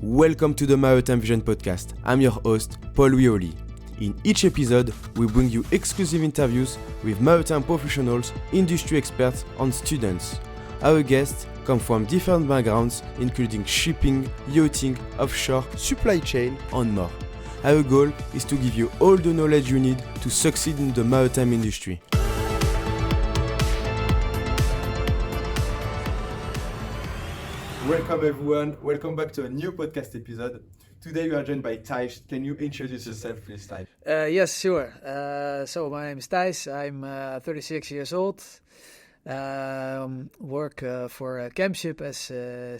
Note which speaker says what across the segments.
Speaker 1: Welcome to the Maritime Vision podcast. I'm your host, Paul Wioli. In each episode, we bring you exclusive interviews with maritime professionals, industry experts, and students. Our guests come from different backgrounds, including shipping, yachting, offshore, supply chain, and more. Our goal is to give you all the knowledge you need to succeed in the maritime industry. Welcome everyone, welcome back to a new podcast episode. Today we are joined by Thijs. Can you introduce yourself please, Thijs?
Speaker 2: Yes, sure. So my name is Thijs, I'm 36 years old. Work for Chemship as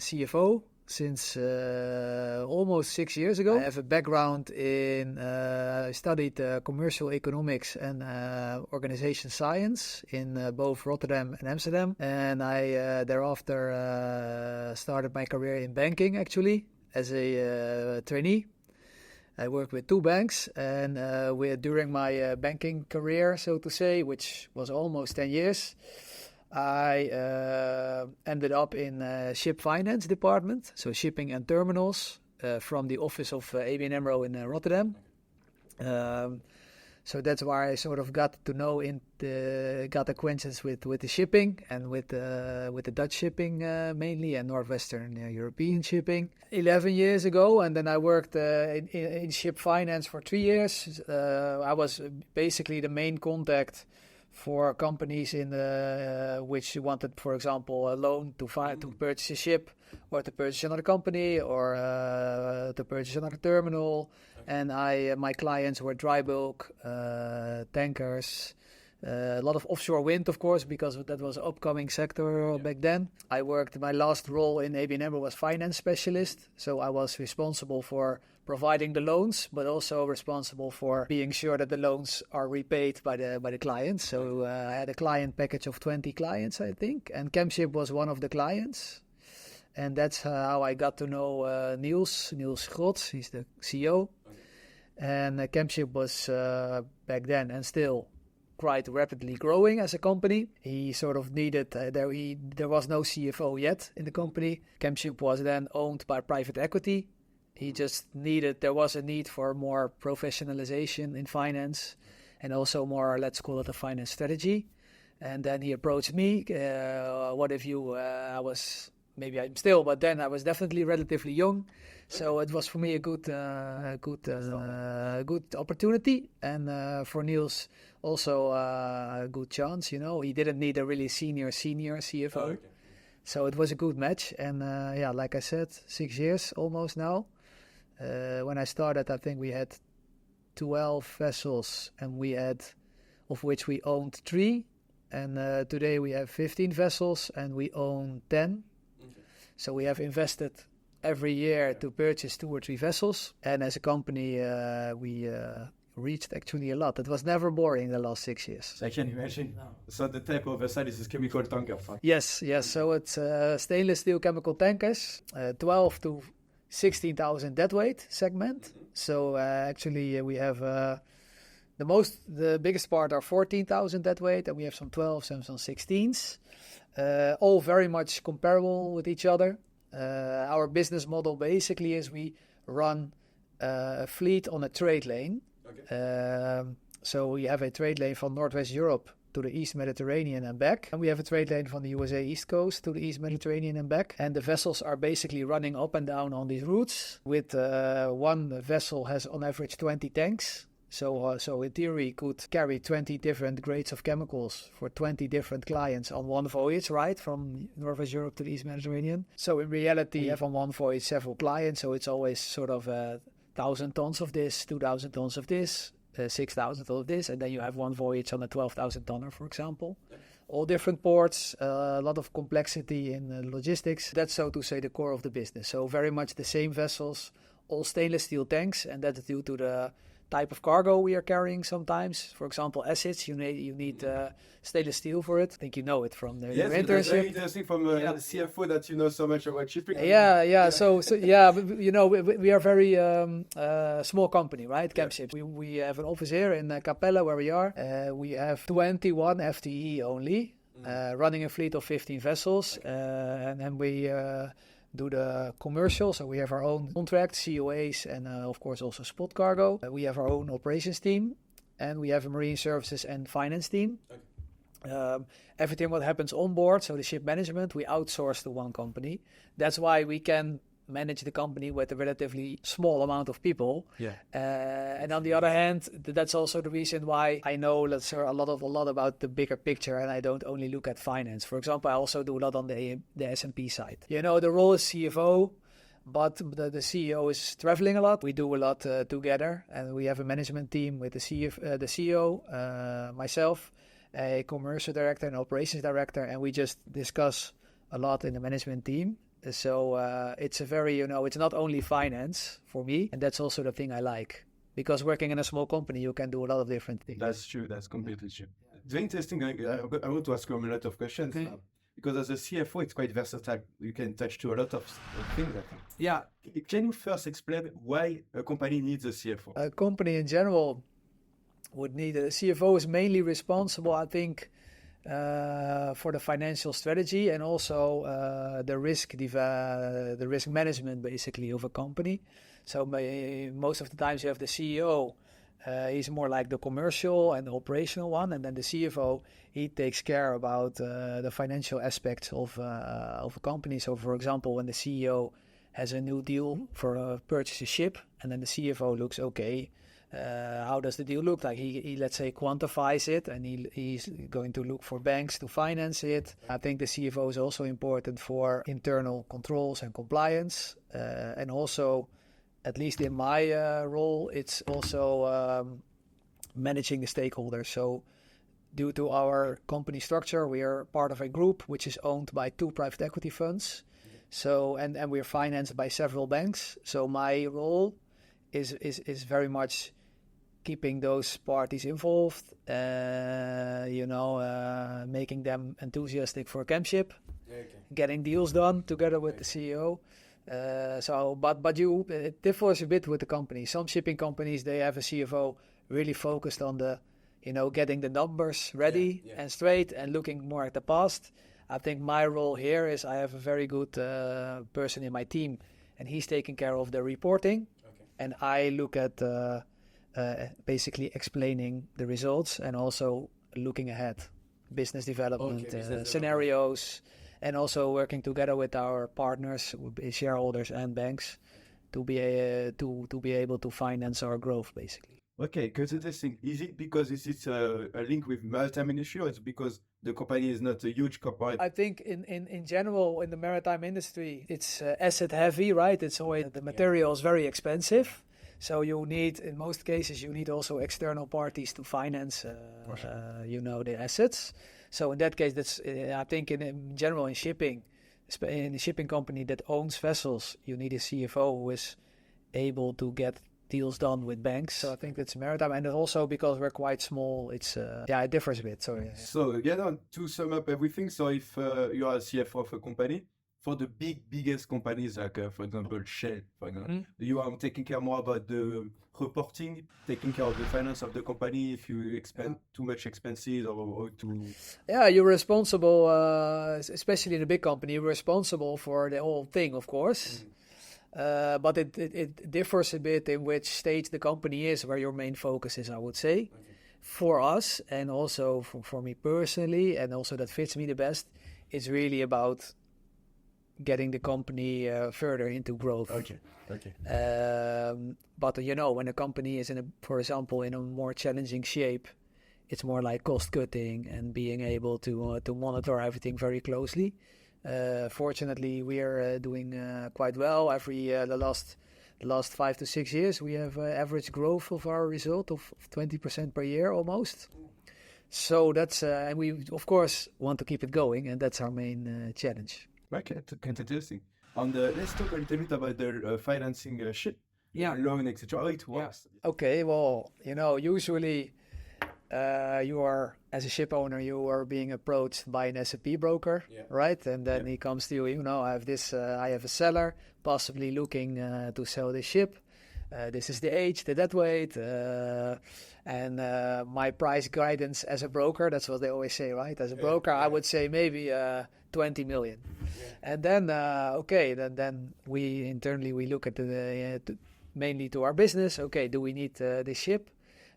Speaker 2: CFO since almost 6 years ago. I have a background in, I studied commercial economics and organization science in both Rotterdam and Amsterdam. And I thereafter started my career in banking actually as a trainee. I worked with two banks and during my banking career, so to say, which was almost 10 years, I ended up in ship finance department, so shipping and terminals from the office of ABN AMRO in Rotterdam. So that's where I sort of got to know, got acquaintance with the shipping and with the Dutch shipping mainly and Northwestern European shipping 11 years ago. And then I worked in ship finance for 3 years. I was basically the main contact for companies in which wanted, for example, a loan to purchase a ship or to purchase another company or to purchase another terminal. And my clients were dry bulk, tankers, a lot of offshore wind, of course, because that was an upcoming sector back then. My last role in ABN AMRO was finance specialist. So I was responsible for providing the loans, but also responsible for being sure that the loans are repaid by the clients. So I had a client package of 20 clients, I think, and Chemship was one of the clients. And that's how I got to know Niels Grots. He's the CEO. And Chemship was back then and still quite rapidly growing as a company. He sort of needed, there was no CFO yet in the company. Chemship was then owned by private equity. He just there was a need for more professionalization in finance and also more, let's call it a finance strategy. And then he approached me, what if you, maybe I'm still, but then I was definitely relatively young. So it was for me a good opportunity. And for Niels also a good chance, you know. He didn't need a really senior CFO. Oh, okay. So it was a good match. And like I said, 6 years almost now. When I started, I think we had 12 vessels, and of which we owned 3. And today we have 15 vessels, and we own 10. Okay. So we have invested every year to purchase 2 or 3 vessels. And as a company, we reached actually a lot. It was never boring the last 6 years.
Speaker 1: I can imagine. No. So the type of vessel is chemical tanker?
Speaker 2: Yes. So it's stainless steel chemical tankers, 12 to 16,000 deadweight segment. Mm-hmm. So actually we have the biggest part are 14,000 deadweight, and we have some 12s and some 16s, all very much comparable with each other. Our business model basically is we run a fleet on a trade lane. Okay. So we have a trade lane from Northwest Europe to the East Mediterranean and back. And we have a trade lane from the USA East Coast to the East Mediterranean and back. And the vessels are basically running up and down on these routes. With one vessel has on average 20 tanks. So in theory could carry 20 different grades of chemicals for 20 different clients on one voyage, right? From Northwest Europe to the East Mediterranean. So in reality, you have on one voyage several clients. So it's always sort of 1,000 tons of this, 2,000 tons of this, 6,000 tons of this. And then you have one voyage on a 12,000 tonner, for example. Yeah. All different ports, a lot of complexity in logistics. That's, so to say, the core of the business. So very much the same vessels, all stainless steel tanks. And that's due to the type of cargo we are carrying sometimes. For example, acids, you need stainless steel for it. I think you know it from your internship. Yes, it's very
Speaker 1: interesting from the CFO that you know so much about shipping.
Speaker 2: Yeah. So you know, we are very small company, right? Chemship. We have an office here in Capella where we are. We have 21 FTE only, running a fleet of 15 vessels, and then we do the commercial. So we have our own contracts, COAs, and of course also spot cargo. We have our own operations team, and we have a marine services and finance team. Okay. Everything what happens on board, so the ship management, we outsource to one company. That's why we can manage the company with a relatively small amount of people. Yeah. And on the other hand, that's also the reason why I know, let's say, a lot about the bigger picture, and I don't only look at finance. For example, I also do a lot on the S&P side. You know, the role is CFO, but the CEO is traveling a lot. We do a lot together, and we have a management team with the CEO, myself, a commercial director, an operations director, and we just discuss a lot in the management team. So it's a very, it's not only finance for me, and that's also the thing I like. Because working in a small company, you can do a lot of different things.
Speaker 3: That's true. That's completely true. It's very interesting. I want to ask you a lot of questions. Okay. Because as a CFO, it's quite versatile. You can touch to a lot of things, I think. Yeah. Can you first explain why a company needs a CFO?
Speaker 2: A company in general would need a CFO is mainly responsible, I think, for the financial strategy and also the risk management basically of a company. So most of the times you have the CEO, he's more like the commercial and the operational one, and then the CFO, he takes care about the financial aspects of a company. So for example, when the CEO has a new deal for purchase a ship, and then the CFO looks, okay, how does the deal look like? He let's say quantifies it, and he's going to look for banks to finance it. I think the CFO is also important for internal controls and compliance, and also, at least in my role, it's also managing the stakeholders. So due to our company structure, we are part of a group which is owned by 2 private equity funds. So and we're financed by several banks. So my role is very much keeping those parties involved, making them enthusiastic for Chemship, getting deals done together with the CEO. It differs a bit with the company. Some shipping companies, they have a CFO really focused on the, getting the numbers ready and straight and looking more at the past. I think my role here is I have a very good person in my team, and he's taking care of the reporting. And I look at basically explaining the results and also looking ahead, business development, scenarios, and also working together with our partners, shareholders and banks to be able to finance our growth, basically.
Speaker 3: Okay, because interesting. Is it because this is a link with maritime industry, or it's because the company is not a huge corporate?
Speaker 2: I think in general, in the maritime industry, it's asset heavy, right? It's always, the material is very expensive. So you need, in most cases, also external parties to finance, the assets. So in that case, that's I think in general in shipping, in a shipping company that owns vessels, you need a CFO who is able to get deals done with banks. So I think that's maritime, and also because we're quite small, it's it differs a bit. So
Speaker 3: to sum up everything, so if you are a CFO of a company, for the biggest companies like for example Shell, for example, you are taking care more about the reporting, taking care of the finance of the company. If you expend too much expenses or to
Speaker 2: you're responsible, especially in a big company, you're responsible for the whole thing, of course. But it differs a bit in which stage the company is, where your main focus is, I would say. For us, and also for me personally, and also that fits me the best, it's really about getting the company further into growth.
Speaker 3: Okay.
Speaker 2: But when a company is for example, in a more challenging shape, it's more like cost cutting and being able to monitor everything very closely. Fortunately, we are doing quite well. The last 5 to 6 years, we have average growth of our result of 20% per year almost. So that's and we of course want to keep it going, and that's our main challenge.
Speaker 3: Okay, it's interesting. Let's talk a little bit about the financing ship, loan, etc. How it works.
Speaker 2: Yeah. Okay, well, usually you are, as a ship owner, you are being approached by an S&P broker, right? And then he comes to you, I have this, I have a seller possibly looking to sell this ship. This is the age, the debt weight, and my price guidance as a broker, that's what they always say, right? As a broker, I would say maybe 20 million. And then, then we internally, we look at mainly to our business. Okay, do we need the ship?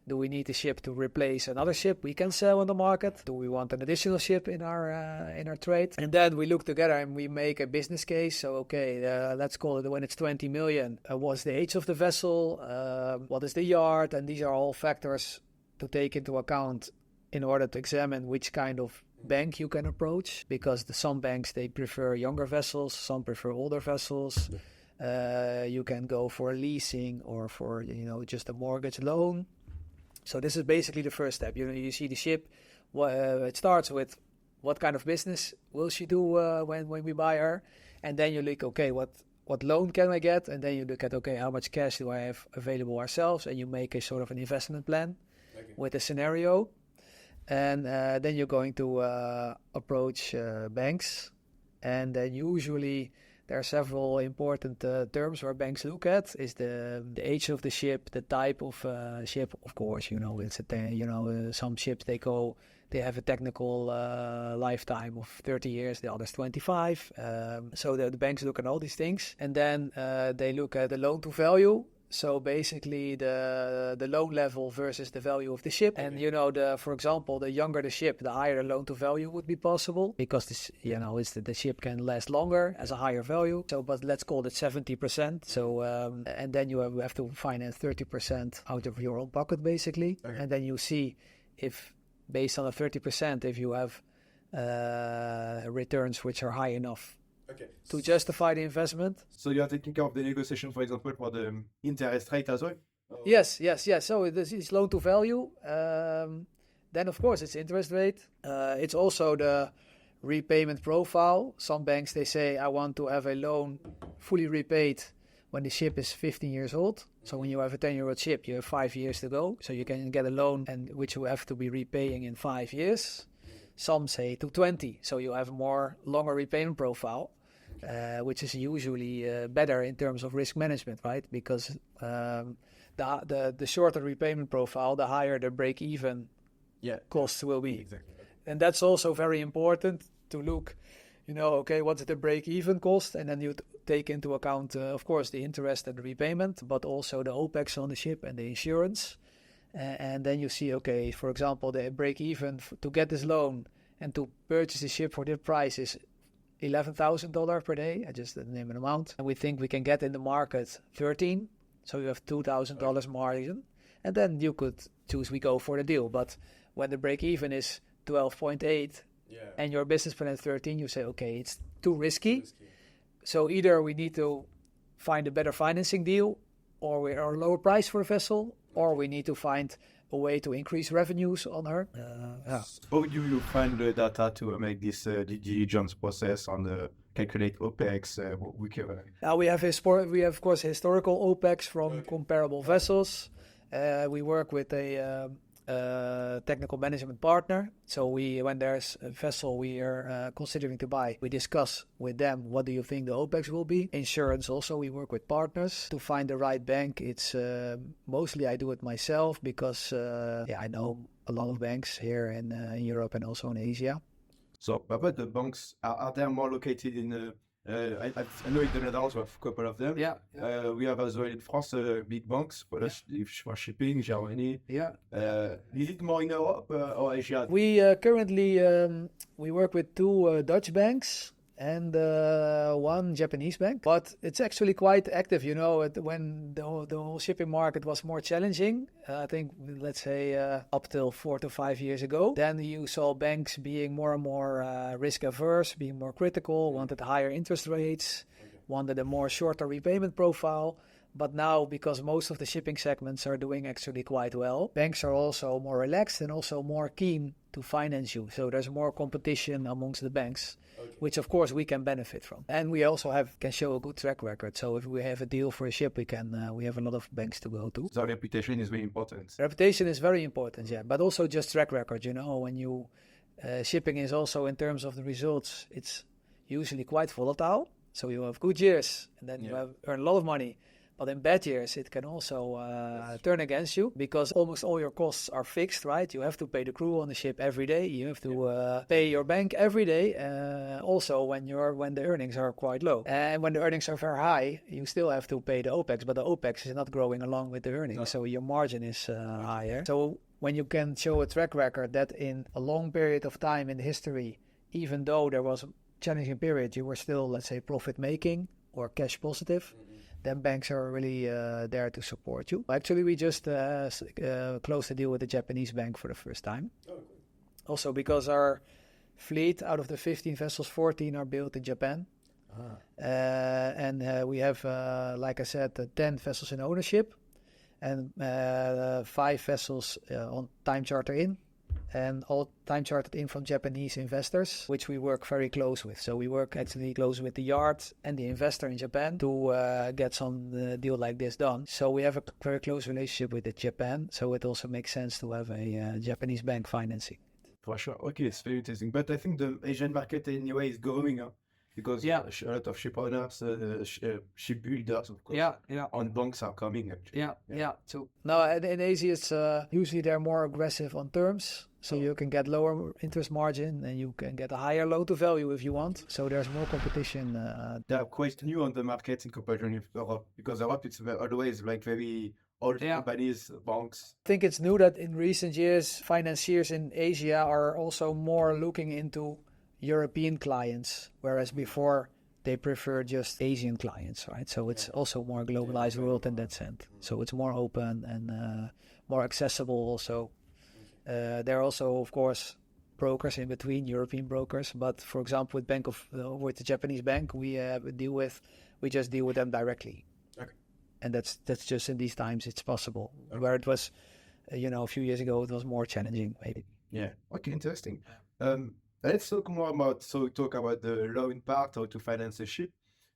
Speaker 2: Do we need the ship to replace another ship we can sell on the market? Do we want an additional ship in our trade? And then we look together and we make a business case. So, okay, let's call it when it's 20 million. What's the age of the vessel? What is the yard? And these are all factors to take into account in order to examine which kind of bank you can approach. Because some banks, they prefer younger vessels. Some prefer older vessels. You can go for leasing or for, just a mortgage loan. So this is basically the first step. You see the ship. It starts with what kind of business will she do when we buy her, and then you look, okay, what loan can I get, and then you look at, okay, how much cash do I have available ourselves, and you make a sort of an investment plan with a scenario, and then you're going to approach banks, and then usually there are several important terms where banks look at. Is the age of the ship, the type of ship. Of course, it's some ships they have a technical lifetime of 30 years. The others 25. So the banks look at all these things, and then they look at the loan to value. So basically the loan level versus the value of the ship. And for example, the younger the ship, the higher the loan to value would be possible, because this, the ship can last longer as a higher value. So, but let's call it 70%. So, and then you have to finance 30% out of your own pocket, basically. Okay. And then you see if, based on the 30%, if you have returns which are high enough to justify the investment.
Speaker 3: So you are taking care of the negotiation, for example, for the interest rate as well?
Speaker 2: Yes. So this is loan to value. Then, of course, it's interest rate. It's also the repayment profile. Some banks, they say, I want to have a loan fully repaid when the ship is 15 years old. So when you have a 10-year-old ship, you have 5 years to go. So you can get a loan which you have to be repaying in 5 years. Some say to 20. So you have a more longer repayment profile. Which is usually better in terms of risk management, right? Because the shorter repayment profile, the higher the break-even costs will be.
Speaker 3: Exactly.
Speaker 2: And that's also very important to look, okay, what's the break-even cost? And then you take into account, of course, the interest and the repayment, but also the OPEX on the ship and the insurance. And then you see, okay, for example, the break-even to get this loan and to purchase the ship for that price is $11,000 per day. I just didn't name an amount. And we think we can get in the market 13. So you have $2,000 margin. And then you could choose, we go for the deal. But when the break even is 12.8 and your business plan is 13, you say, okay, it's too risky. So either we need to find a better financing deal, or we are a lower price for a vessel, or we need to find a way to increase revenues on her.
Speaker 3: How do you find the data to make this due diligence process on the calculate OPEX?
Speaker 2: We have, of course, historical OPEX from comparable vessels. We work with a technical management partner. So when there's a vessel we are considering to buy, we discuss with them, what do you think the OPEX will be? Insurance also, we work with partners to find the right bank. It's mostly I do it myself because I know a lot of banks here in Europe and also in Asia.
Speaker 3: So, but the banks, are they more located in I know in the Netherlands we have a couple of them. We have as well in France big banks for shipping, Germany. Is it more in Europe or Asia?
Speaker 2: We currently we work with 2 Dutch banks and 1 Japanese bank, but it's actually quite active. When the whole shipping market was more challenging, I think let's say up till 4 to 5 years ago, then you saw banks being more and more risk averse, being more critical, wanted higher interest rates, wanted a more shorter repayment profile. But now, because most of the shipping segments are doing actually quite well, banks are also more relaxed and also more keen to finance you. So there's more competition amongst the banks, which of course we can benefit from. And we also can show a good track record. So if we have a deal for a ship, we have a lot of banks to go to.
Speaker 3: So reputation is very important.
Speaker 2: Reputation is very important, but also just track record. When you shipping is also in terms of the results, it's usually quite volatile. So you have good years and then you earn a lot of money. But in bad years, it can also turn against you because almost all your costs are fixed, right? You have to pay the crew on the ship every day. You have to pay your bank every day. Also, when the earnings are quite low, and when the earnings are very high, you still have to pay the OPEX. But the OPEX is not growing along with the earnings, so your margin is higher. So when you can show a track record that in a long period of time in history, even though there was a challenging period, you were still, let's say, profit making or cash positive, then banks are really there to support you. Actually, we just closed a deal with the Japanese bank for the first time. Also because our fleet, out of the 15 vessels, 14 are built in Japan. And we have, like I said, 10 vessels in ownership and 5 vessels on time charter in, and all time chartered in from Japanese investors, which we work very close with. So we work actually close with the yard and the investor in Japan to get some deal like this done. So we have a very close relationship with Japan. So it also makes sense to have a Japanese bank financing.
Speaker 3: For sure. Okay, it's very interesting. But I think the Asian market anyway is growing up because a lot of ship owners, ship builders, of course, and banks are coming actually.
Speaker 2: So now in Asia, it's usually they're more aggressive on terms. So you can get lower interest margin and you can get a higher loan to value if you want. So there's more competition.
Speaker 3: They are quite new on the market in comparison with Europe, because Europe it's always like very old companies, banks.
Speaker 2: I think it's new that in recent years, financiers in Asia are also more looking into European clients, whereas before they prefer just Asian clients, right? So it's also more globalized world in that sense. So it's more open and more accessible also. There are also, of course, brokers in between, European brokers. But for example, with the Japanese bank, we just deal with them directly. Okay. And that's just in these times it's possible. Okay. Where it was, a few years ago, it was more challenging, maybe.
Speaker 3: Yeah. Okay, interesting. Let's talk more about the loan part, how to finance a ship.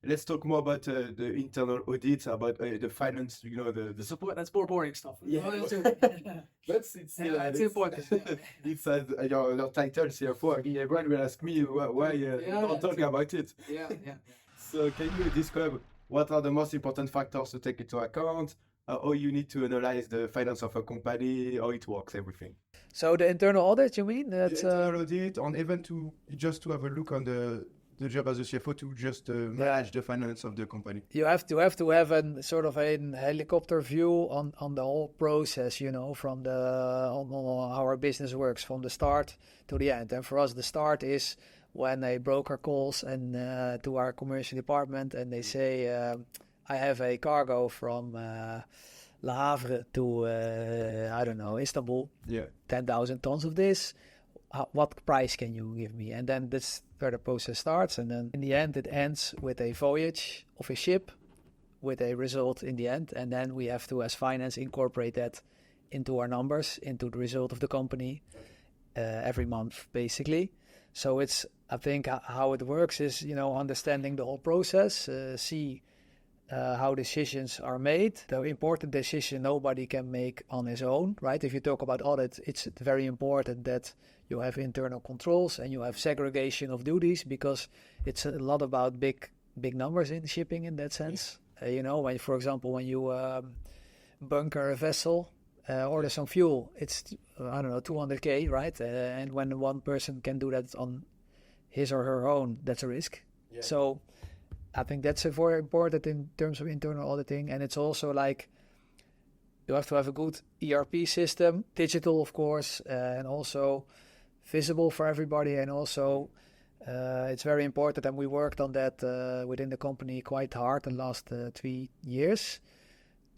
Speaker 3: Let's talk more about the internal audit, about the finance, the
Speaker 2: support. That's more boring stuff.
Speaker 3: Yeah. It's important. It's your title, CFO. Everyone will ask me why you don't talk about it. So can you describe what are the most important factors to take into account? How you need to analyze the finance of a company, how it works, everything.
Speaker 2: So the internal audit, you mean? That's
Speaker 3: the internal audit, and even to have a look on the job as a CFO to just manage the finance of the company.
Speaker 2: You have to have a sort of a helicopter view on the whole process, from on how our business works from the start to the end. And for us, the start is when a broker calls and to our commercial department and they say, I have a cargo from Le Havre to, Istanbul. 10,000 tons of this. What price can you give me? And then that's where the process starts. And then in the end, it ends with a voyage of a ship with a result in the end. And then we have to, as finance, incorporate that into our numbers, into the result of the company every month, basically. So I think how it works is, understanding the whole process, see how decisions are made. The important decision nobody can make on his own, right? If you talk about audit, it's very important that you have internal controls and you have segregation of duties, because it's a lot about big numbers in shipping in that sense. When, for example, when you bunker a vessel, order some fuel, it's 200k, right? And when one person can do that on his or her own, that's a risk. So I think that's very important in terms of internal auditing. And it's also like you have to have a good ERP system, digital, of course, and also visible for everybody. And also it's very important, and we worked on that within the company quite hard the last 3 years,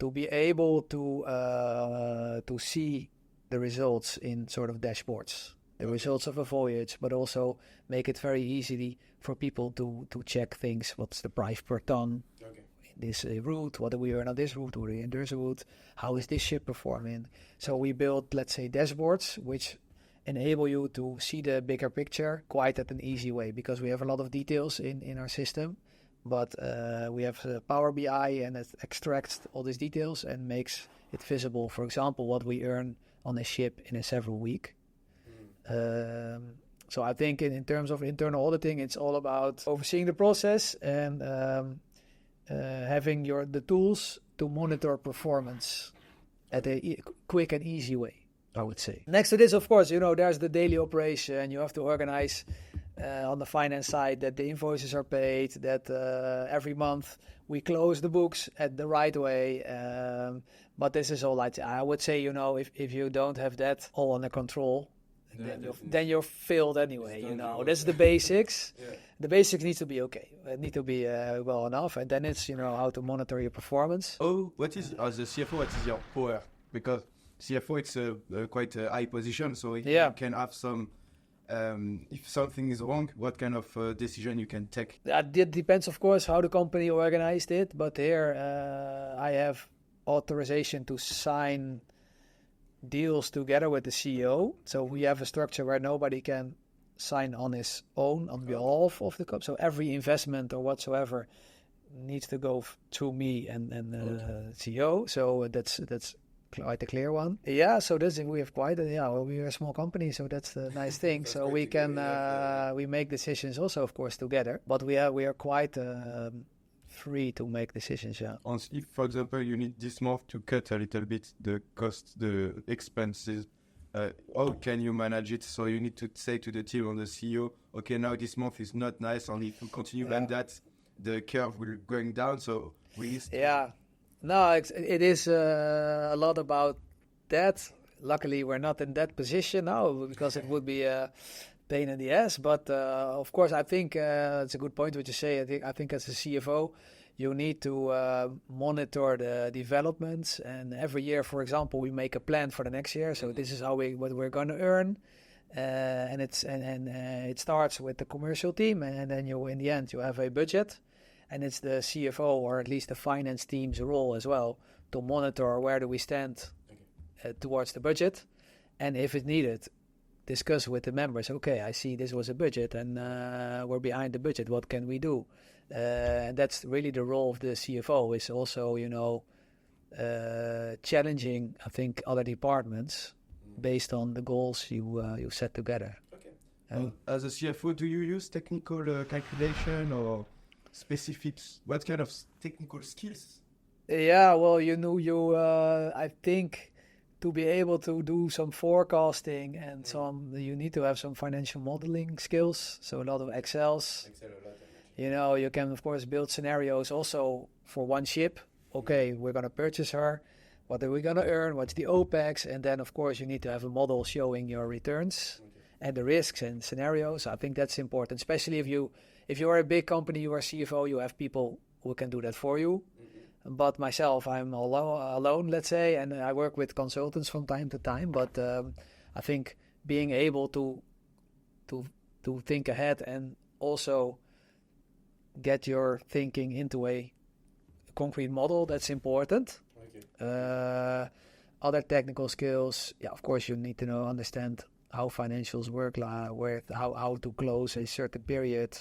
Speaker 2: to be able to see the results in sort of dashboards, the results of a voyage, but also make it very easy for people to check things. What's the price per ton in this route? What do we earn on this route or in this route? How is this ship performing? So we built, let's say, dashboards which enable you to see the bigger picture quite at an easy way, because we have a lot of details in our system, but we have Power BI, and it extracts all these details and makes it visible. For example, what we earn on a ship in a several week. So I think in terms of internal auditing, it's all about overseeing the process and having the tools to monitor performance at a quick and easy way, I would say. Next to this, of course, there's the daily operation. You have to organize on the finance side that the invoices are paid, that every month we close the books at the right way. But this is all I would say, if you don't have that all under control, then you're failed anyway. That's the basics. Yeah. The basics need to be okay. It need to be well enough, and then it's how to monitor your performance.
Speaker 3: Oh, what is as a CFO? What is your power? Because CFO, it's quite a high position, so you can have some. If something is wrong, what kind of decision you can take?
Speaker 2: That depends, of course, how the company organized it. But here, I have authorization to sign deals together with the CEO. So we have a structure where nobody can sign on his own on behalf of the company. So every investment or whatsoever needs to go through me and CEO. So that's quite a clear one. Yeah, so we have quite we're a small company, so that's the nice thing. So we can we make decisions also, of course, together. But we are quite free to make decisions. Yeah.
Speaker 3: If, for example, you need this month to cut a little bit the cost, the expenses, how can you manage it? So you need to say to the team or the CEO, okay, now this month is not nice, and if you continue like that, the curve will going down. So
Speaker 2: no, it is a lot about that. Luckily, we're not in that position now because it would be a pain in the ass. But of course, I think it's a good point what you say. I think as a CFO, you need to monitor the developments. And every year, for example, we make a plan for the next year. So this is what we're going to earn. And it starts with the commercial team. And then in the end, you have a budget. And it's the CFO or at least the finance team's role as well to monitor where do we stand towards the budget. And if it's needed, discuss with the members. Okay, I see this was a budget and we're behind the budget. What can we do? And that's really the role of the CFO is also, challenging, I think, other departments based on the goals you set together.
Speaker 3: Okay. As a CFO, do you use technical calculation or specifics? What kind of technical skills?
Speaker 2: Yeah, well, I think to be able to do some forecasting and you need to have some financial modeling skills. So a lot of Excels. You can of course build scenarios also for one ship. Okay, we're gonna purchase her. What are we gonna earn? What's the OPEX? And then of course you need to have a model showing your returns and the risks and scenarios. I think that's important, especially if you are a big company, you are CFO, you have people who can do that for you. Mm-hmm. But myself, I'm alone, let's say, and I work with consultants from time to time. But I think being able to think ahead and also get your thinking into a concrete model, that's important. Okay. Other technical skills, of course, you need to understand how financials work, how to close a certain period.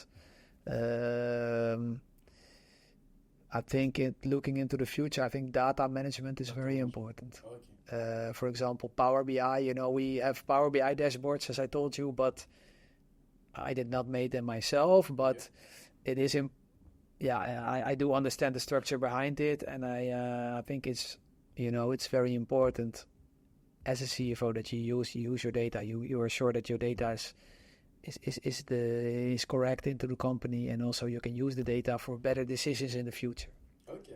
Speaker 2: I think looking into the future, I think data management is very important. Okay. For example, Power BI, we have Power BI dashboards, as I told you, but I did not make them myself, but it is, I do understand the structure behind it, and I think it's, it's very important as a CFO that you use your data. You are sure that your data is correct into the company, and also you can use the data for better decisions in the future.
Speaker 3: Okay.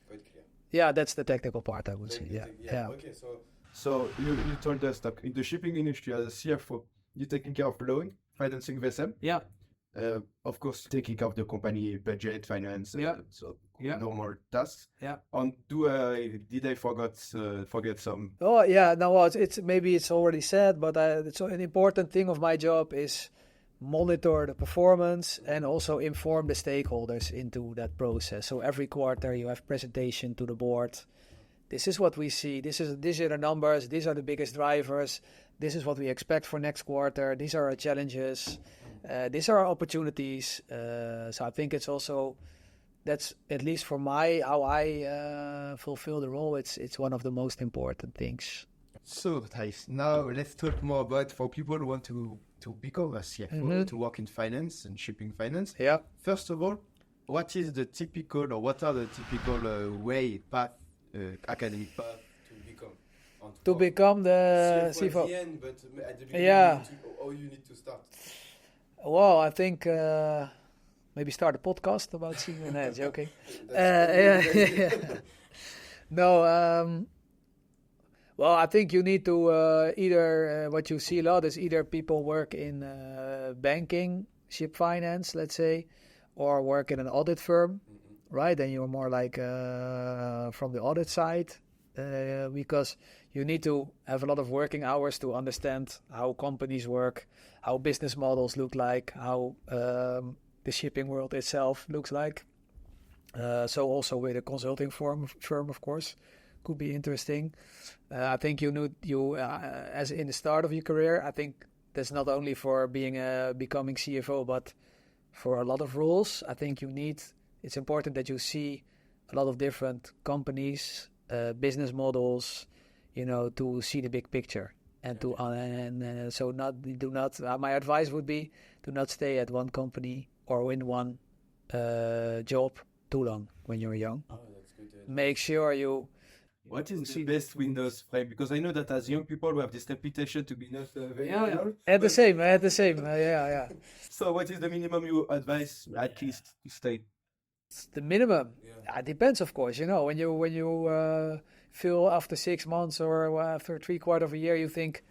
Speaker 3: Quite clear.
Speaker 2: Yeah, that's the technical part, I would say. Yeah.
Speaker 3: Okay, so you told us that in the shipping industry as a CFO, you're taking care of loan, financing vessel.
Speaker 2: Yeah.
Speaker 3: Of course, taking care of the company budget, finance, normal tasks.
Speaker 2: Yeah.
Speaker 3: And did I forget some?
Speaker 2: Oh yeah, no, it's maybe it's already said, but it's an important thing of my job is monitor the performance and also inform the stakeholders into that process. So every quarter you have presentation to the board. This is what we see. These are the numbers. These are the biggest drivers. This is what we expect for next quarter. These are our challenges. These are our opportunities. So I think it's also, that's at least for how I fulfill the role, it's one of the most important things.
Speaker 4: So Thijs, now let's talk more about for people who want to become a CFO, to work in finance and shipping finance.
Speaker 2: Yeah.
Speaker 4: First of all, what is the typical, or what are the typical academic path to become?
Speaker 2: To become the CFO.
Speaker 4: At the end, but at the beginning,
Speaker 2: Yeah.
Speaker 4: you need to start.
Speaker 2: Well, I think maybe start a podcast about CEO. No, joking. No, well, I think you need to either, what you see a lot is either people work in banking, ship finance, let's say, or work in an audit firm, right? And you're more like from the audit side, because you need to have a lot of working hours to understand how companies work, how business models look like, how the shipping world itself looks like. So also with a consulting firm, of course, could be interesting. I think you as in the start of your career, I think that's not only for becoming CFO, but for a lot of roles. I think it's important that you see a lot of different companies, business models, to see the big picture. And my advice would be do not stay at one company or in one job too long when you're young.
Speaker 4: Oh, that's good.
Speaker 2: Make sure you.
Speaker 3: What is the best Windows frame? Because I know that as young people, we have this reputation to be not very
Speaker 2: Yeah.
Speaker 3: loyal.
Speaker 2: At the same. Yeah.
Speaker 3: So what is the minimum you advise at least to stay?
Speaker 2: It's the minimum.
Speaker 4: Yeah.
Speaker 2: It depends, of course. When you feel after 6 months or after 3/4 of a year, you think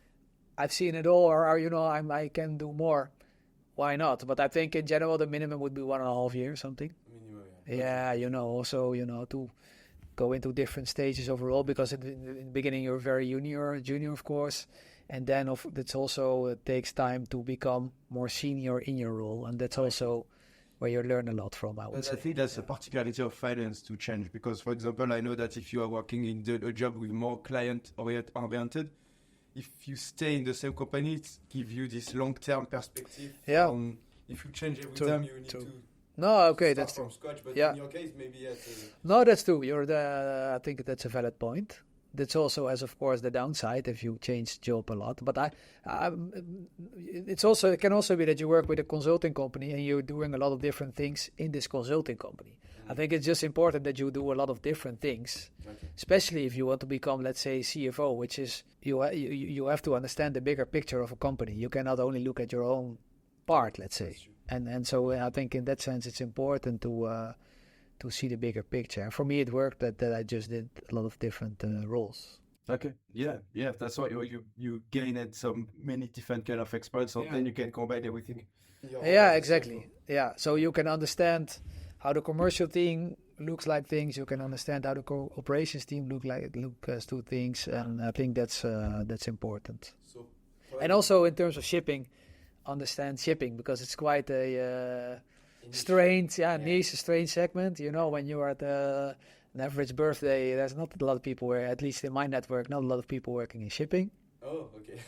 Speaker 2: I've seen it all, or I can do more. Why not? But I think in general the minimum would be 1.5 years, something.
Speaker 4: Minimum,
Speaker 2: Yeah, also to go into different stages overall, because in the beginning you're very junior of course, and then it takes time to become more senior in your role, and that's also where you learn a lot from, I would
Speaker 4: But
Speaker 2: say.
Speaker 4: I think that's a particularity of finance to change, because, for example, I know that if you are working in a job with more client-oriented, if you stay in the same company, it gives you this long-term perspective.
Speaker 2: Yeah.
Speaker 4: If you change every
Speaker 2: True,
Speaker 4: time, you need
Speaker 2: true.
Speaker 4: to
Speaker 2: No, okay,
Speaker 4: start
Speaker 2: that's
Speaker 4: from
Speaker 2: true.
Speaker 4: scratch. But
Speaker 2: Yeah.
Speaker 4: in your case, maybe
Speaker 2: No, that's true. I think that's a valid point. That's also, as of course, the downside if you change job a lot. But it can also be that you work with a consulting company and you're doing a lot of different things in this consulting company. I think it's just important that you do a lot of different things, especially if you want to become, let's say, CFO, which is you have to understand the bigger picture of a company. You cannot only look at your own part, let's say. And so I think in that sense it's important to see the bigger picture. And for me, it worked that I just did a lot of different roles.
Speaker 3: Okay. Yeah. That's why you gained many different kind of experience, so then you can combine everything.
Speaker 2: Yeah, exactly. Yeah, so you can understand how the commercial team looks like things. You can understand how the operations team looks to things, and I think that's important.
Speaker 4: So,
Speaker 2: And also in terms of shipping, understand shipping, because it's quite a strange, niche, strange segment. When you are at an average birthday, there's not a lot of people at least in my network, not a lot of people working in shipping.
Speaker 4: Oh, okay.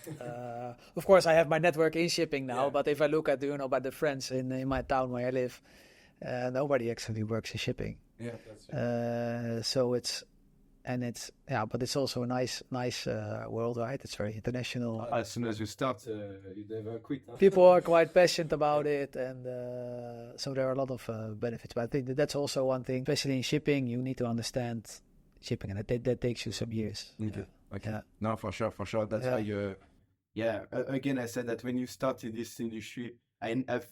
Speaker 2: Of course, I have my network in shipping now,
Speaker 4: Yeah.
Speaker 2: but if I look at by the friends in my town where I live, nobody actually works in shipping.
Speaker 4: Yeah, that's
Speaker 2: But it's also a nice world, right? It's very international.
Speaker 3: As soon as you start, you never quit. Huh?
Speaker 2: People are quite passionate about it, and so there are a lot of benefits. But I think that's also one thing, especially in shipping, you need to understand shipping, and that takes you some years.
Speaker 4: Okay.
Speaker 2: Yeah.
Speaker 4: No, for sure. That's why you.
Speaker 3: Again, I said that when you start in this industry, I've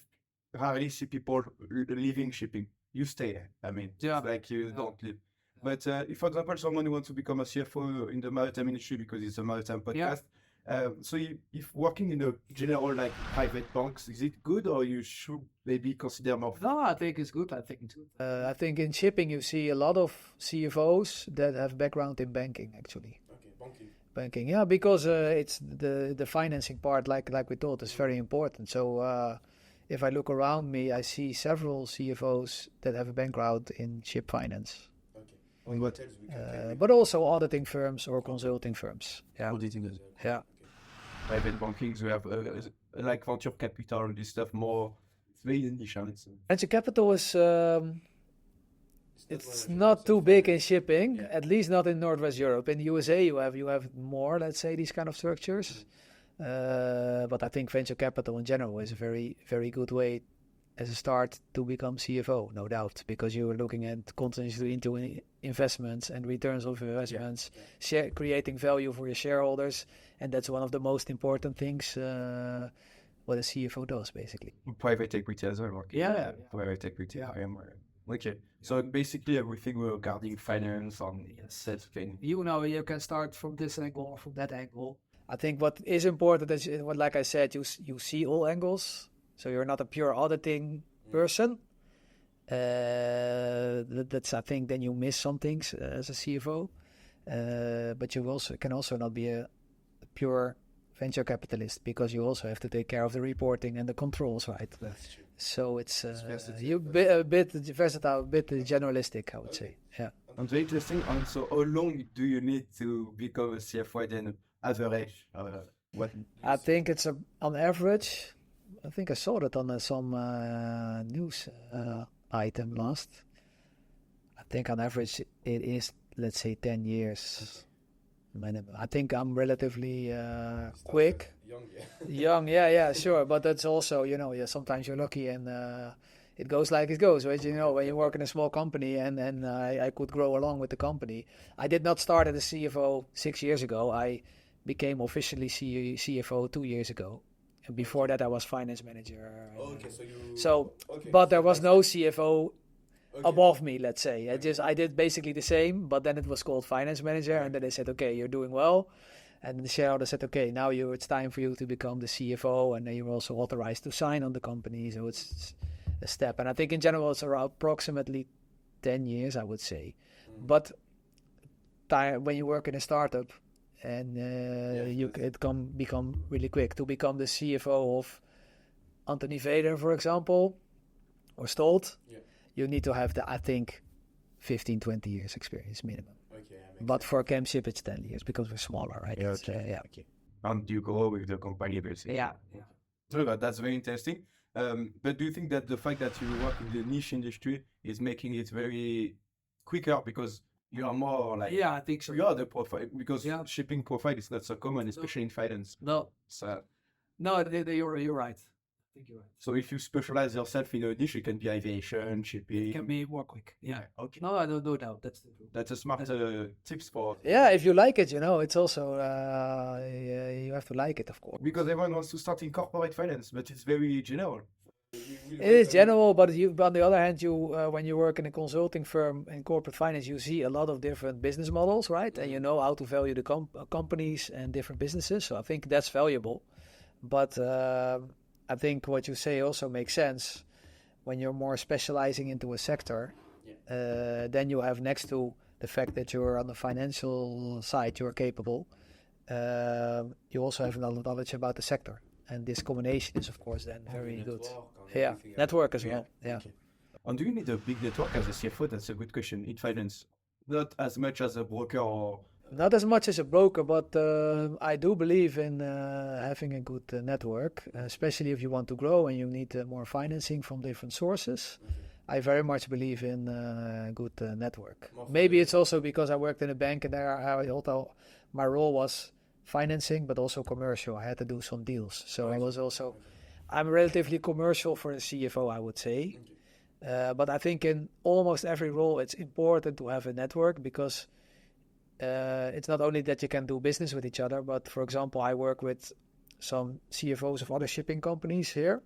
Speaker 3: rarely see people leaving shipping. You stay there. I mean,
Speaker 2: Yeah.
Speaker 3: it's like you don't leave. But if, for example, someone who wants to become a CFO in the maritime industry, because it's a maritime podcast, so if working in a general like private banks, is it good, or you should maybe consider more?
Speaker 2: No, I think it's good. I think in shipping you see a lot of CFOs that have background in banking, actually.
Speaker 4: Okay,
Speaker 2: Banking, yeah, because it's the financing part, like we thought, is very important. So if I look around me, I see several CFOs that have a background in ship finance.
Speaker 4: On what?
Speaker 2: But also auditing firms or consulting firms. Yeah.
Speaker 4: Auditing as
Speaker 2: Yeah.
Speaker 3: Private banking, we have like venture capital and this stuff more. It's very niche.
Speaker 2: Venture capital is it's not too big in shipping, at least not in Northwest Europe. In the USA, you have more, let's say, these kind of structures. But I think venture capital in general is a very, very good way as a start to become CFO, no doubt, because you were looking at continuously into investments and returns of investments, creating value for your shareholders, and that's one of the most important things what a CFO does, basically.
Speaker 3: Private equity as well. Okay.
Speaker 2: Yeah.
Speaker 3: Private equity. Okay. So basically everything regarding finance on asset thing.
Speaker 2: You can start from this angle or from that angle. I think what is important is, like I said, you see all angles. So you're not a pure auditing person. That's, I think, then you miss some things as a CFO. But you can also not be a pure venture capitalist, because you also have to take care of the reporting and the controls, right?
Speaker 4: That's true.
Speaker 2: So it's a bit versatile, a bit generalistic, I would say. Yeah.
Speaker 3: And very interesting. And so how long do you need to become a CFO then average? What?
Speaker 2: I think it's on average. I think I saw that on some news item last. I think on average it is, let's say, 10 years minimum. I think I'm relatively quick. Young, yeah, sure. But that's also, sometimes you're lucky and it goes like it goes. Right? When you work in a small company and I could grow along with the company. I did not start as a CFO 6 years ago. I became officially CFO 2 years ago. And before that, I was finance manager. But there was no CFO above me, let's say. I did basically the same, but then it was called finance manager, and then they said, okay, you're doing well. And the shareholder said, okay, now it's time for you to become the CFO, and then you're also authorized to sign on the company. So it's a step. And I think in general, it's around approximately 10 years, I would say. But when you work in a startup, and it can become really quick. To become the CFO of Anthony Vader, for example, or Stolt, you need to have, I think, 15, 20 years experience minimum. But for Chemship, it's 10 years because we're smaller, right?
Speaker 3: Okay. And you go with the company, basically.
Speaker 2: Yeah.
Speaker 3: So that's very interesting. But do you think that the fact that you work in the niche industry is making it very quicker because you are more like...
Speaker 2: Yeah, I think so.
Speaker 3: You are the profile, because shipping profile is not so common, especially in finance.
Speaker 2: No.
Speaker 3: So,
Speaker 2: you're right. I think you're right.
Speaker 3: So if you specialize yourself in a niche, it can be aviation, shipping.
Speaker 2: It can be more quick. Yeah.
Speaker 3: Okay.
Speaker 2: No, I don't doubt. That's the truth.
Speaker 3: That's a smart tips for...
Speaker 2: Yeah, if you like it, it's also... you have to like it, of course.
Speaker 3: Because everyone wants to start in corporate finance, but it's very general.
Speaker 2: It is general, but on the other hand, when you work in a consulting firm in corporate finance, you see a lot of different business models, right? And you know how to value the companies and different businesses. So I think that's valuable. But I think what you say also makes sense. When you're more specializing into a sector, then you have, next to the fact that you're on the financial side, you're capable, you also have knowledge about the sector. And this combination is, of course, then very good. Yeah, network as well. Yeah.
Speaker 3: Okay. And do you need a big network as a CFO? That's a good question. In finance, not as much as a broker or...
Speaker 2: Not as much as a broker, but I do believe in having a good network, especially if you want to grow and you need more financing from different sources. I very much believe in a good network. Maybe it's also because I worked in a bank and there, although my role was financing, but also commercial. I had to do some deals. So I'm relatively commercial for a CFO, I would say. But I think in almost every role, it's important to have a network, because it's not only that you can do business with each other, but for example, I work with some CFOs of other shipping companies here,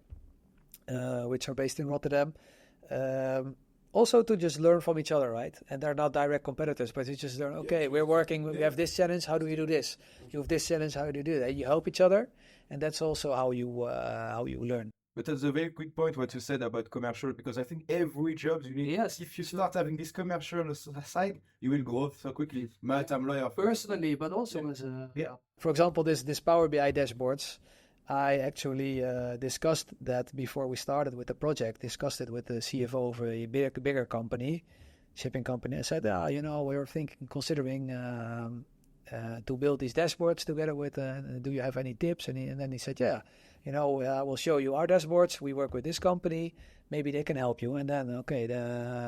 Speaker 2: which are based in Rotterdam. Also to just learn from each other, right? And they're not direct competitors, but you just learn, okay, we're working, we have this challenge, how do we do this? You have this challenge, how do you do that? You help each other, and that's also how you learn.
Speaker 3: But that's a very quick point what you said about commercial, because I think every job you need, if you start having this commercial side, you will grow so quickly. I'm lawyer.
Speaker 2: Personally, but also as a... Yeah. For example, this Power BI dashboards, I actually discussed that before we started with the project, discussed it with the CFO of a bigger company, shipping company. I said, we're considering to build these dashboards together with, do you have any tips? And then he said, we'll show you our dashboards. We work with this company. Maybe they can help you. And then,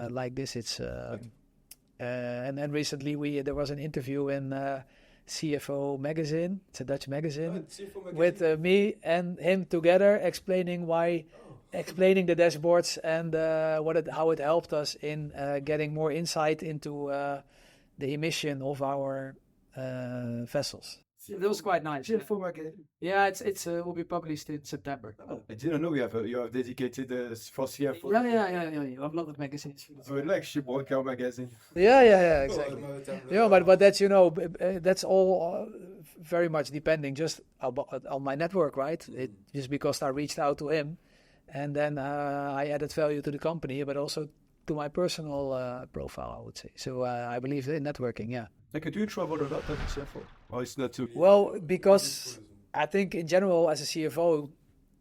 Speaker 2: like this, it's... and then recently there was an interview in... CFO magazine, it's a Dutch magazine, with me and him together explaining why explaining the dashboards and how it helped us in getting more insight into the emission of our vessels.
Speaker 5: That was quite nice. Yeah,
Speaker 3: CFO magazine.
Speaker 5: yeah it will be published in September.
Speaker 3: I didn't know you have dedicated for CFO.
Speaker 5: Yeah. You have a lot of magazines.
Speaker 3: So like Shipbroker magazine.
Speaker 2: Yeah, exactly. But that's that's all very much depending just on my network, right? It just because I reached out to him, and then I added value to the company, but also to my personal profile, I would say. So I believe in networking. Yeah.
Speaker 3: Like, do you travel a lot as a CFO? Or it's not too...
Speaker 2: Well, because I think in general as a CFO,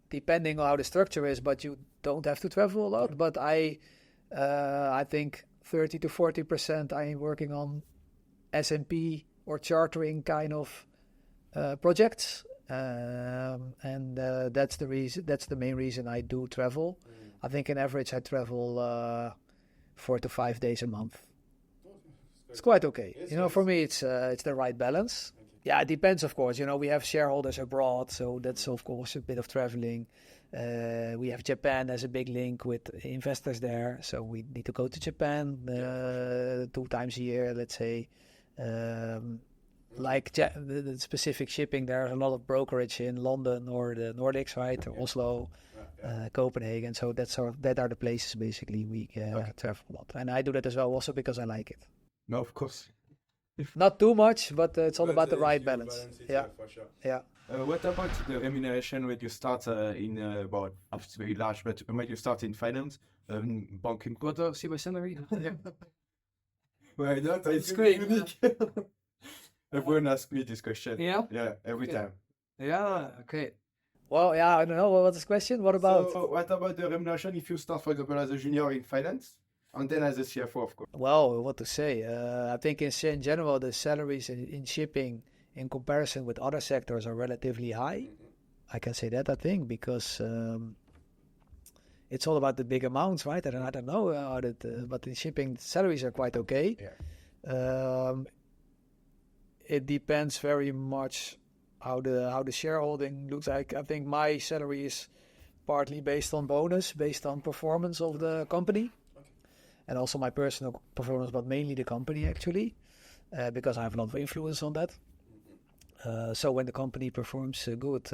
Speaker 2: depending on how the structure is, but you don't have to travel a lot. But I think 30 to 40% I'm working on S&P or chartering kind of projects, and that's the reason. That's the main reason I do travel. I think on average I travel 4 to 5 days a month. It's quite okay. For me, it's the right balance. Yeah, it depends, of course. We have shareholders abroad, so that's, of course, a bit of traveling. We have Japan as a big link with investors there, so we need to go to Japan 2 times a year, let's say. Like the specific shipping, there's a lot of brokerage in London or the Nordics, right? Or Oslo, Copenhagen. So that are the places, basically, we travel a lot. And I do that as well, also because I like it.
Speaker 3: No, of course.
Speaker 2: Not too much, but it's all about the right balance. Yeah,
Speaker 4: for sure.
Speaker 2: Yeah.
Speaker 3: What about the remuneration when you start in it's very large, but when you start in finance, banking?
Speaker 5: What see my salary?
Speaker 3: Why not?
Speaker 5: It's great.
Speaker 3: Unique. Everyone asks me this question.
Speaker 5: Yeah?
Speaker 3: Yeah, every time.
Speaker 5: Yeah, okay.
Speaker 2: Well, yeah, I don't know. What was the question? What about?
Speaker 3: So, what about the remuneration if you start, for example, as a junior in finance? And then as a CFO, of course.
Speaker 2: Well, what to say? I think in general, the salaries in shipping in comparison with other sectors are relatively high. I can say that, I think, because it's all about the big amounts, right? I don't know, but in shipping, salaries are quite okay. Yeah. It depends very much how the shareholding looks like. I think my salary is partly based on bonus, based on performance of the company. And also my personal performance, but mainly the company actually, because I have a lot of influence on that. So when the company performs good,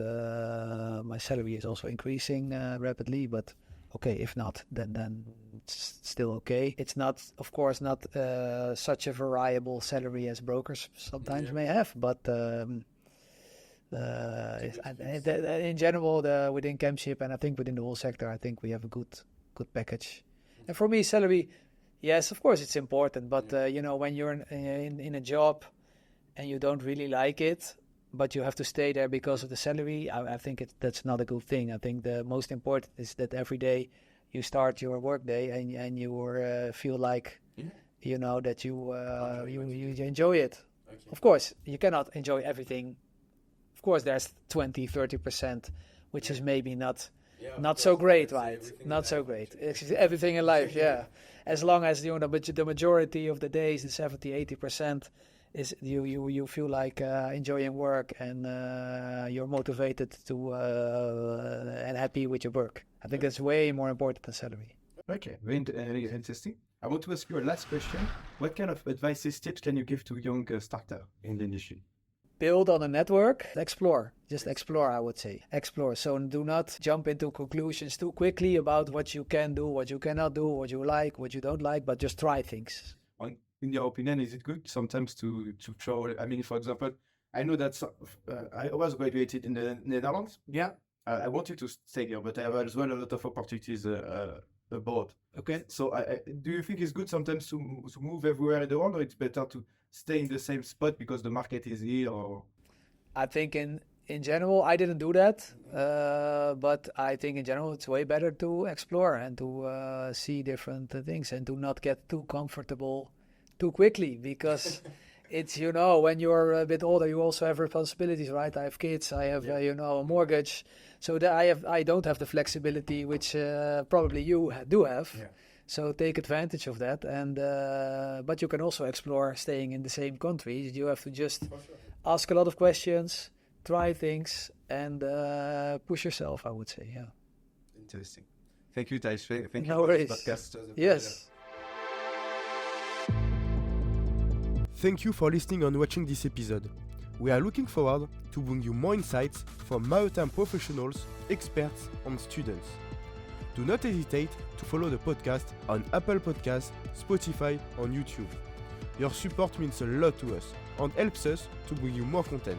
Speaker 2: my salary is also increasing rapidly. But okay, if not, then it's still okay. It's not, of course, not such a variable salary as brokers sometimes may have. But in general, within Chemship and I think within the whole sector, I think we have a good package. And for me, salary, yes, of course, it's important. But when you're in a job and you don't really like it, but you have to stay there because of the salary, I think that's not a good thing. I think the most important is that every day you start your workday and you feel like that you enjoy it. Okay. Of course, you cannot enjoy everything. Of course, there's 20-30%, which is maybe not so great, right? Not so great. It's everything in life, yeah. As long as the majority of the days, the 70-80%, is you feel like enjoying work and you're motivated to and happy with your work. I think that's way more important than salary.
Speaker 3: Okay, very interesting. I want to ask you a last question. What kind of advices, tips can you give to young starter in the industry?
Speaker 2: Build on a network, explore. Just explore, I would say. Explore. So do not jump into conclusions too quickly about what you can do, what you cannot do, what you like, what you don't like, but just try things.
Speaker 3: In your opinion, is it good sometimes to travel? I mean, for example, I know that I was graduated in the Netherlands.
Speaker 5: Yeah.
Speaker 3: I wanted to stay here, but I have as well a lot of opportunities abroad.
Speaker 5: Okay.
Speaker 3: So do you think it's good sometimes to move everywhere in the world, or it's better to stay in the same spot because the market is here? Or
Speaker 2: I think in general, I didn't do that, but I think in general it's way better to explore and to see different things and to not get too comfortable too quickly, because it's when you're a bit older, you also have responsibilities, right? I have kids, I have a mortgage, so that I don't have the flexibility which probably you do have. Yeah. So take advantage of that, and but you can also explore staying in the same country. You have to just ask a lot of questions, try things, and push yourself, I would say. Yeah.
Speaker 4: Interesting. Thank you, Thijs. Thank
Speaker 2: No
Speaker 4: you for
Speaker 2: worries.
Speaker 4: this podcast.
Speaker 2: Yes.
Speaker 1: Thank you for listening and watching this episode. We are looking forward to bring you more insights from maritime professionals, experts, and students. Do not hesitate to follow the podcast on Apple Podcasts, Spotify, and YouTube. Your support means a lot to us and helps us to bring you more content.